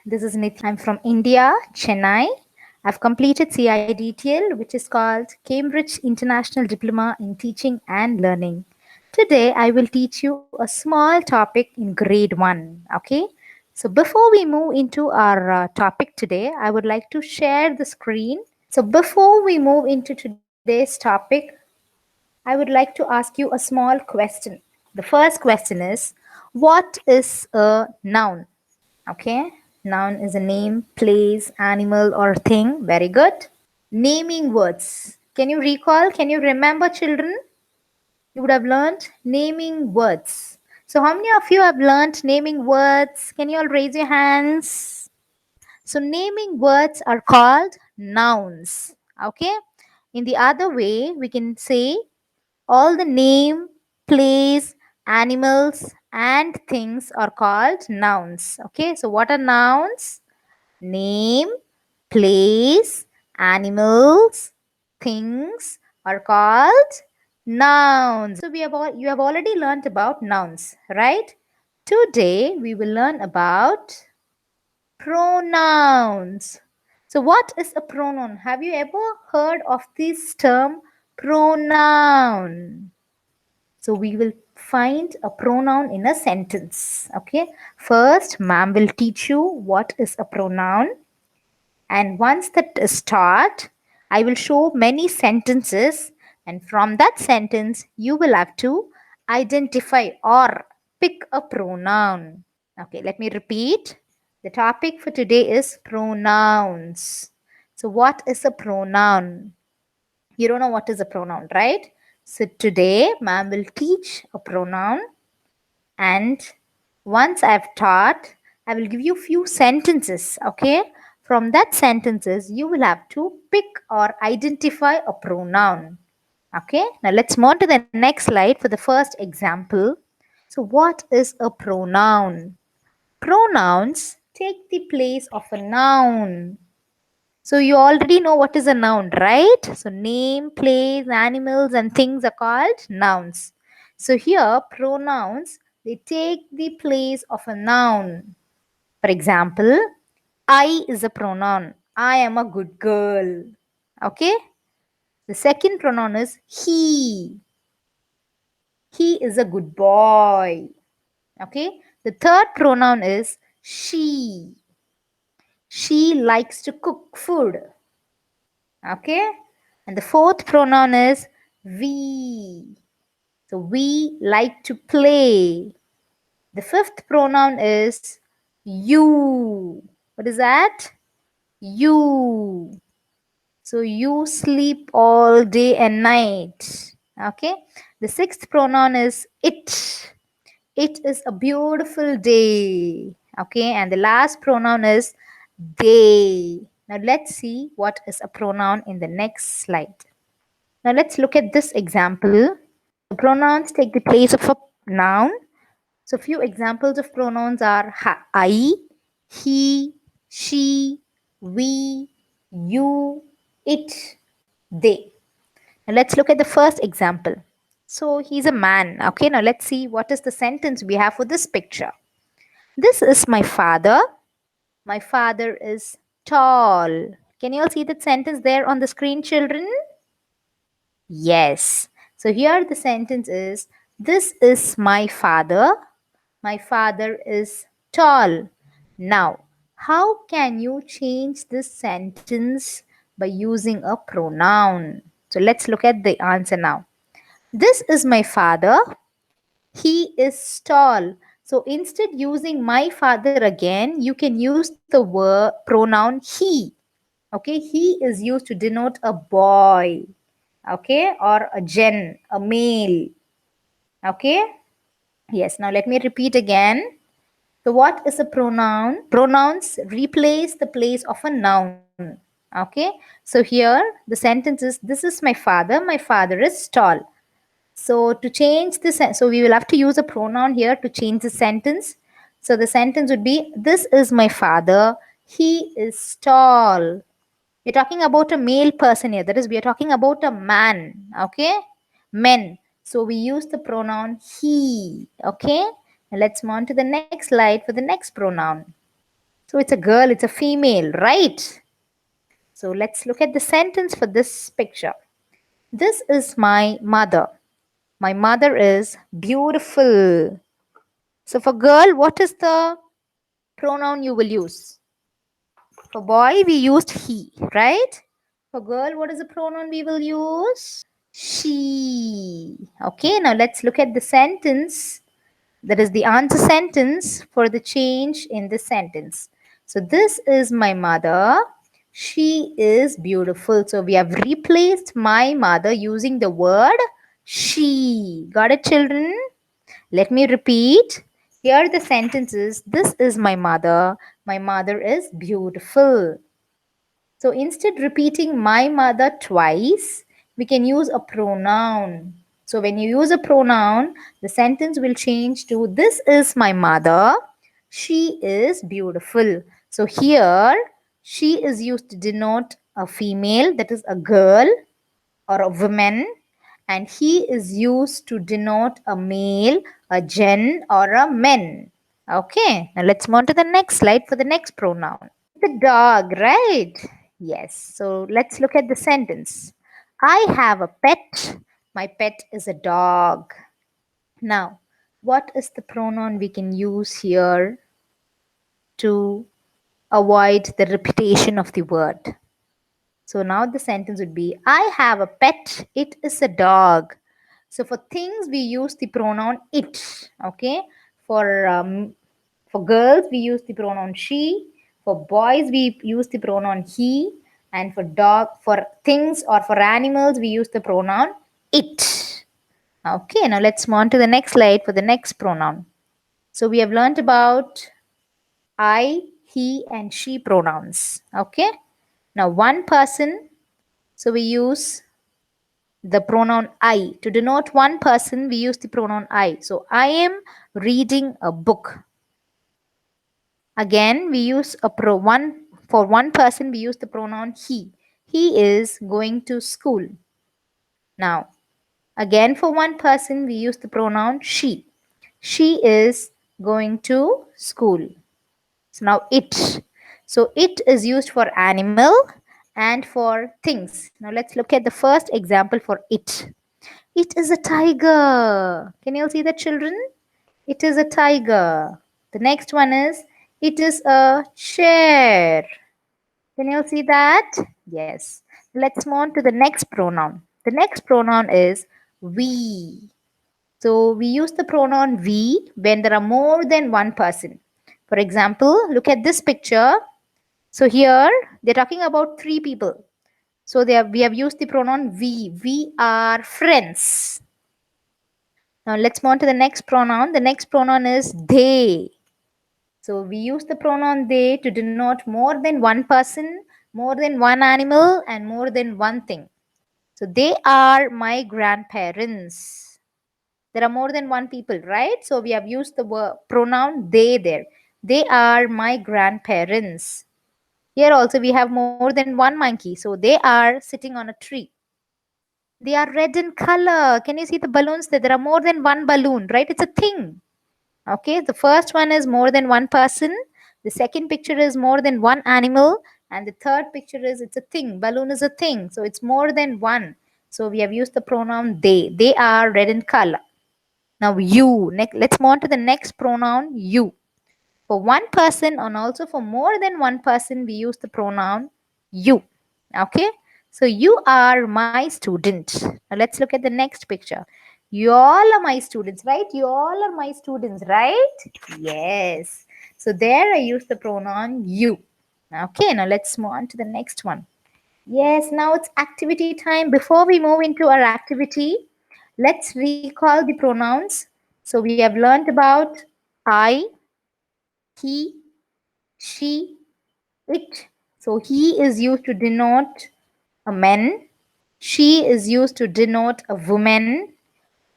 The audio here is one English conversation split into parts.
This is Nithya. I'm from India, Chennai. I've completed CIDTL, which is called Cambridge International Diploma in Teaching and Learning. Today, I will teach you a small topic in grade 1. Okay. So, before we move into our topic today, I would like to share the screen. So, before we move into today's topic, I would like to ask you a small question. The first question is, what is a noun? Okay. Noun is a name, place, animal, or thing. Very good. Naming words. Can you recall? Can you remember, children? You would have learned naming words. So, how many of you have learned naming words? Can you all raise your hands? So, naming words are called nouns. Okay. In the other way, we can say all the name, place, animals, and things are called nouns. Okay, so what are nouns? Name, place, animals, things are called nouns. So you have already learnt about nouns, right? Today we will learn about pronouns. So what is a pronoun? Have you ever heard of this term pronoun? So we will find a pronoun in a sentence. Okay. First, ma'am will teach you what is a pronoun. And once that is taught, I will show many sentences. And from that sentence, you will have to identify or pick a pronoun. Okay, let me repeat. The topic for today is pronouns. So, what is a pronoun? You don't know what is a pronoun, right? So today, ma'am will teach a pronoun, and once I've taught, I will give you few sentences, okay? From that sentences, you will have to pick or identify a pronoun. Okay, now let's move on to the next slide for the first example. So, what is a pronoun? Pronouns take the place of a noun. So you already know what is a noun, right? So name, place, animals, and things are called nouns. So here, pronouns, they take the place of a noun. For example, I is a pronoun. I am a good girl. Okay? The second pronoun is he. He is a good boy. Okay? The third pronoun is she. She likes to cook food. Okay? And the fourth pronoun is we. So we like to play. The fifth pronoun is you. What is that? You. So you sleep all day and night. Okay? The sixth pronoun is it. It is a beautiful day. Okay? And the last pronoun is they. Now let's see what is a pronoun in the next slide. Now let's look at this example. The pronouns take the place of a noun. So few examples of pronouns are I, he, she, we, you, it, they. Now let's look at the first example. So he's a man. Okay, now let's see what is the sentence we have for this picture. This is my father. My father is tall. Can you all see that sentence there on the screen, children? Yes. So here the sentence is, this is my father. My father is tall. Now, how can you change this sentence by using a pronoun? So let's look at the answer now. This is my father. He is tall. So instead using my father again, you can use the word pronoun he. Okay, he is used to denote a boy. Okay, or a gen, a male. Okay, yes. Now let me repeat again. So what is a pronoun? Pronouns replace the place of a noun. Okay, so here the sentence is, this is my father. My father is tall. So to change this, so we will have to use a pronoun here to change the sentence. So the sentence would be, this is my father. He is tall. We're talking about a male person here. That is, we are talking about a man. Okay? Men. So we use the pronoun he. Okay? Now let's move on to the next slide for the next pronoun. So it's a girl, it's a female, right? So let's look at the sentence for this picture. This is my mother. My mother is beautiful. So for girl, what is the pronoun you will use? For boy, we used he, right? For girl, what is the pronoun we will use? She. Okay, now let's look at the sentence. That is the answer sentence for the change in the sentence. So this is my mother. She is beautiful. So we have replaced my mother using the word she. Got it, children? Let me repeat. Here the sentence is, this is my mother. My mother is beautiful. So instead repeating my mother twice, we can use a pronoun. So when you use a pronoun, the sentence will change to, this is my mother. She is beautiful. So here, she is used to denote a female, that is a girl or a woman, and he is used to denote a male, a gen or a men. Okay, now let's move on to the next slide for the next pronoun. The dog, right? Yes. So let's look at the sentence. I have a pet. My pet is a dog. Now, what is the pronoun we can use here to avoid the repetition of the word? So now the sentence would be, I have a pet. It is a dog. So for things we use the pronoun it. Okay. For girls we use the pronoun she. For boys we use the pronoun he. And for things or for animals we use the pronoun it. Okay. Now let's move on to the next slide for the next pronoun. So we have learned about I, he, and she pronouns. Okay. Now one person, so we use the pronoun I. To denote one person, we use the pronoun I. So I am reading a book. Again, we use for one person, we use the pronoun he. He is going to school. Now, again for one person, we use the pronoun she. She is going to school. So now it. So it is used for animal and for things. Now let's look at the first example for it. It is a tiger. Can you all see that, children? It is a tiger. The next one is, it is a chair. Can you all see that? Yes. Let's move on to the next pronoun. The next pronoun is we. So we use the pronoun we when there are more than one person. For example, look at this picture. So here they're talking about three people. So we have used the pronoun we. We are friends. Now let's move on to the next pronoun. The next pronoun is they. So we use the pronoun they to denote more than one person, more than one animal, and more than one thing. So they are my grandparents. There are more than one people, right? So we have used the pronoun they there. They are my grandparents. Here also we have more than one monkey. So they are sitting on a tree. They are red in color. Can you see the balloons? There are more than one balloon, right? It's a thing. Okay, the first one is more than one person. The second picture is more than one animal. And the third picture is, it's a thing. Balloon is a thing. So it's more than one. So we have used the pronoun they. They are red in color. Now you. Let's move on to the next pronoun you. For one person and also for more than one person, we use the pronoun you. Okay. So you are my student. Now let's look at the next picture. You all are my students, right? You all are my students, right? Yes. So there I use the pronoun you. Okay. Now let's move on to the next one. Yes. Now it's activity time. Before we move into our activity, let's recall the pronouns. So we have learned about I, he, she, it. So he is used to denote a man. She is used to denote a woman.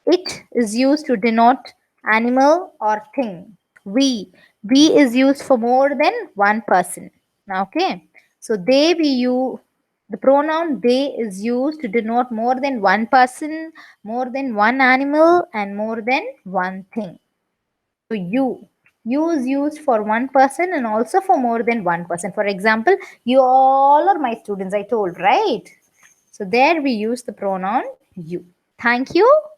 It is used to denote animal or thing. We. We is used for more than one person. Okay. So they we use the pronoun they is used to denote more than one person, more than one animal, and more than one thing. So you. Use used for one person and also for more than one person. For example, you all are my students, I told, right? So there we use the pronoun you. Thank you.